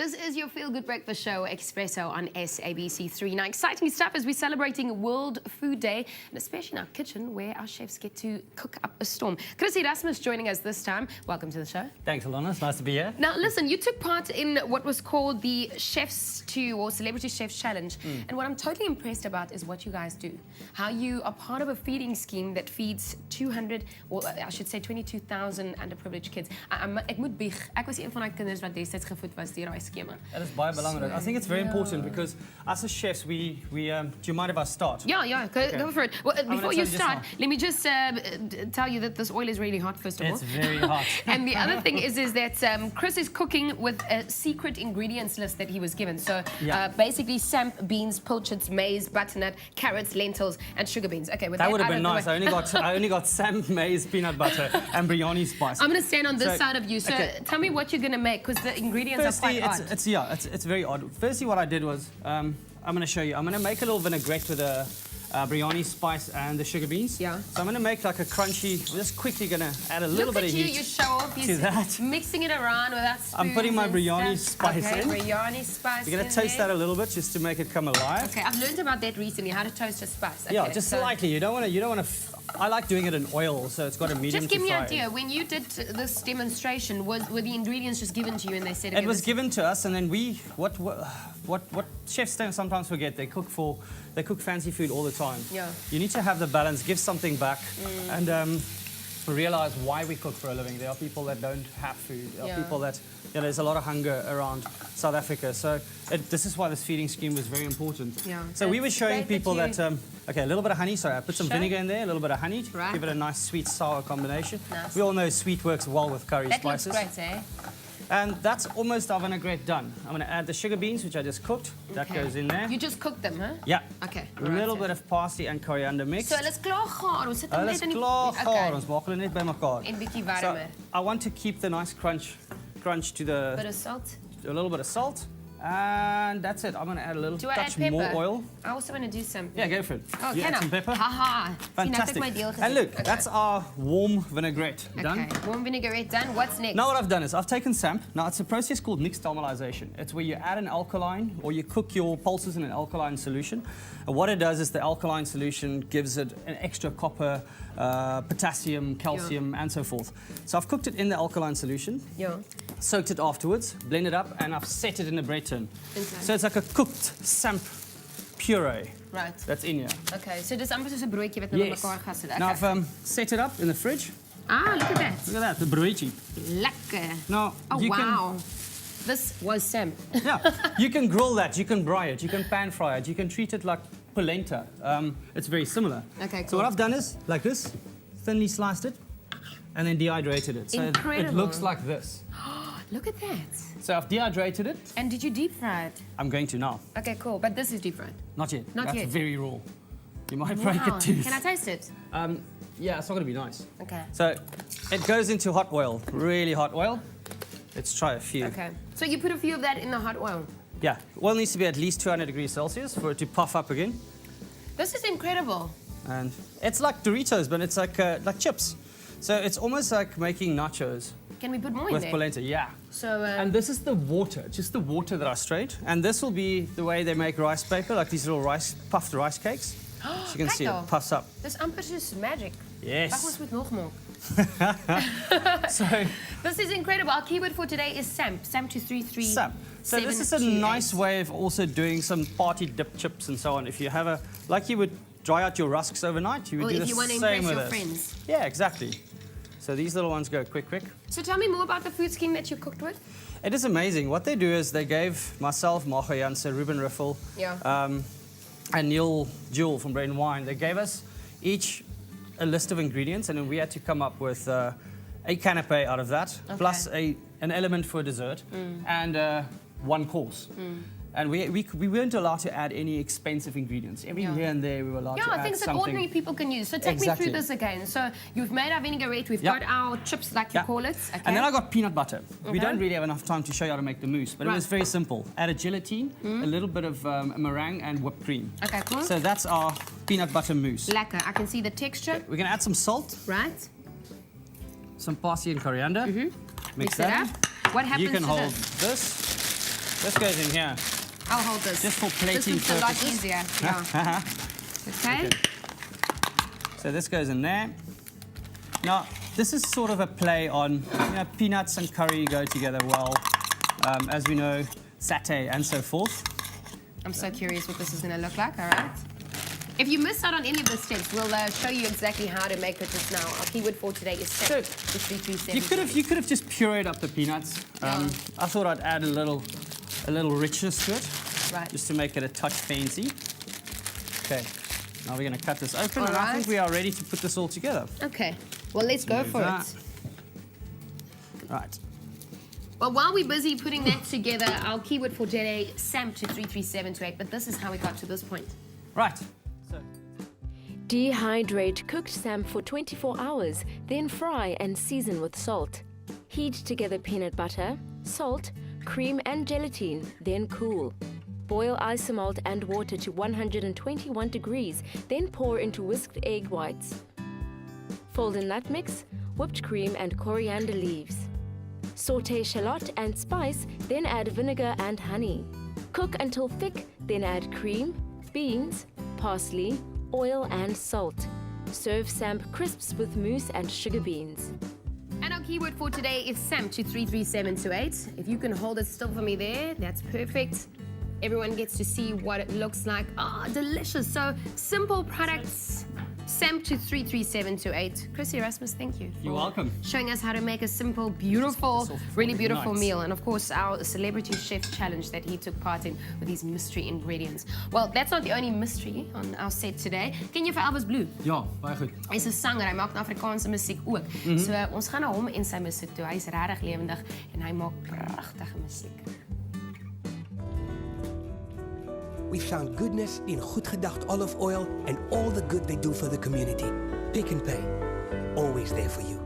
This is your Feel Good Breakfast Show, Espresso on SABC3. Now, exciting stuff as we're celebrating World Food Day, and especially in our kitchen where our chefs get to cook up a storm. Chris Erasmus joining us this time. Welcome to the show. Thanks, Alana. It's nice to be here. Now, listen, you took part in what was called the Chefs 2 or Celebrity Chefs Challenge. And what I'm totally impressed about is what you guys do. How you are part of a feeding scheme that feeds 200, or I should say 22,000 underprivileged kids. Ek moet bieg. Ek was een van die kinders wat destyds gevoed was deur daai skema. That is baie belangrik. I think it's very important because as a chefs, do you mind if I start? Yeah, go for it. Well, before you start, let me just tell you that this oil is really hot, first of all. It's very hot. And the other thing is that Chris is cooking with a secret ingredients list that he was given. So basically Samp, beans, pilchards, maize, butternut, carrots, lentils, and sugar beans. Okay, with that would have been nice. I only got Samp, maize, peanut butter, and biryani spice. I'm going to stand on this side of you. So tell me what you're going to make, because the ingredients are quite odd. It's very odd. Firstly, what I did was, I'm going to show you. I'm going to make a little vinaigrette with a biryani spice and the sugar beans. Yeah. So I'm going to make like a crunchy. We're just quickly going to add a little bit of heat. You show off. To that. Mixing it around with that spoon. I'm putting my biryani spice in. Biryani spice. We're going to toast that a little bit just to make it come alive. Okay, I've learned about that recently. How to toast a spice. Okay, yeah, just slightly. You don't want to. I like doing it in oil, so it's got a medium. Just give to me fry. an idea. When you did this demonstration, were the ingredients just given to you and they said it was given to us, and then what chefs sometimes forget, they cook fancy food all the time. Yeah. You need to have the balance, give something back, and realize why we cook for a living. There are people that don't have food. There are people that there's a lot of hunger around South Africa. So this is why this feeding scheme was very important. Yeah. So we were showing people that a little bit of honey. Sorry, I put some vinegar in there, a little bit of honey to give it a nice sweet sour combination. Nice. We all know sweet works well with curry spices. That looks great, eh? And that's almost our vinaigrette done. I'm going to add the sugar beans, which I just cooked. That goes in there. You just cooked them, huh? Yeah. Okay. A little bit of parsley and coriander mix. So let's klaar gaan. Ons sit hom net in die Ons maak hulle net bymekaar. En bietjie warmer. So I want to keep the nice crunch to the bit of salt. A little bit of salt. And that's it. I'm going to add a little touch more oil. I also want to do some. Yeah, go for it. Oh, you add some pepper. Haha. Fantastic. And look, that's our warm vinaigrette done. Okay, warm vinaigrette done. What's next? Now what I've done is I've taken Samp. Now it's a process called mixed caramelization. It's where you add an alkaline or you cook your pulses in an alkaline solution. And what it does is the alkaline solution gives it an extra copper, potassium, calcium, and so forth. So I've cooked it in the alkaline solution. Yeah. Soaked it afterwards, blend it up, and I've set it in a bread tin. So it's like a cooked Samp puree. Right. That's in here. Okay, so dis amper soos 'n broodjie wat nou mekaar gesit. Okay. Now I've set it up in the fridge. Ah, look at that. Look at that, the broodjie. Lekker. Now, wow. This was Samp. Yeah, you can grill that, you can braai it, you can pan fry it, you can treat it like polenta. It's very similar. Okay, cool. So what I've done is, like this, thinly sliced it, and then dehydrated it. So it looks like this. Look at that. So I've dehydrated it. And did you deep fry it? I'm going to now. Okay, cool. But this is deep fried? Not yet. Not yet. That's very raw. You might break a tooth. Can I taste it? Yeah, it's not going to be nice. Okay. So it goes into hot oil, really hot oil. Let's try a few. Okay. So you put a few of that in the hot oil? Yeah. Oil needs to be at least 200 degrees Celsius for it to puff up again. This is incredible. And it's like Doritos, but it's like chips. So it's almost like making nachos. Can we put more in there? With polenta, yeah. So, and this is the water, just the water that I strained. And this will be the way they make rice paper, like these little puffed rice cakes. As you can see, it puffs up. This amper is magic. Yes. Wag ons moet nog maak. So this is incredible. Our keyword for today is Samp. Samp 233. Samp. So this is a nice way of also doing some party dip chips and so on. If you have like you would dry out your rusks overnight, you would do the same with it. Or if you want to impress your friends. Yeah, exactly. So these little ones go quick. So tell me more about the food scheme that you cooked with. It is amazing. What they do is they gave myself, Margo Jansen, Ruben Riffel, and Neil Jewell from Bread and Wine, they gave us each a list of ingredients, and then we had to come up with a canapé out of that, plus an element for dessert, and one course. And we weren't allowed to add any expensive ingredients. Every here and there we were allowed to add something. things that ordinary people can use. So take me through this again. So you've made our vinaigrette, we've got our chips, like you call it. Okay. And then I got peanut butter. We don't really have enough time to show you how to make the mousse, but it was very simple. Add a gelatine, a little bit of meringue and whipped cream. Okay, cool. So that's our peanut butter mousse. Lekker. I can see the texture. We're going to add some salt. Right. Some parsley and coriander. Mix that up. What happens to this? You can hold this? this. This goes in here. I'll hold this. Just for plating This is a lot purposes. easier. Yeah. Okay. So this goes in there. Now, this is sort of a play on, peanuts and curry go together well. As we know, satay and so forth. I'm so curious what this is going to look like, all right? If you missed out on any of the steps, we'll show you exactly how to make it just now. Our keyword for today is Samp. You could have just pureed up the peanuts. I thought I'd add a little richness to it, right, just to make it a touch fancy. Okay, now we're going to cut this open, and right, I think we are ready to put this all together. Okay, well, let's go for it. Right. Well, while we're busy putting that together, our keyword for today, Samp to 33728, but this is how we got to this point. Right. Dehydrate cooked samp for 24 hours, then fry and season with salt. Heat together peanut butter, salt, cream and gelatine, then cool. Boil isomalt and water to 121 degrees, then pour into whisked egg whites. Fold in nut mix, whipped cream and coriander leaves. Sauté shallot and spice, then add vinegar and honey. Cook until thick, then add cream, beans, parsley, oil and salt. Serve samp crisps with mousse and sugar beans. And our keyword for today is Samp to 33728. If you can hold it still for me there, that's perfect. Everyone gets to see what it looks like. Ah, delicious. So simple products. Samp to 33728. Chris Erasmus, thank you. You're welcome. Showing us how to make a simple, beautiful, really beautiful nice meal. And of course, our celebrity chef challenge that he took part in with these mystery ingredients. Well, that's not the only mystery on our set today. Ken jy vir Elvis Blue? Ja, baie goed. Hy's 'n sanger, hy maak Afrikaanse musiek ook. So ons gaan na hom en sy musiek toe. Hy's regtig lewendig en hy maak pragtige musiek. We found goodness in goed gedacht olive oil and all the good they do for the community. Pick and Pay, always there for you.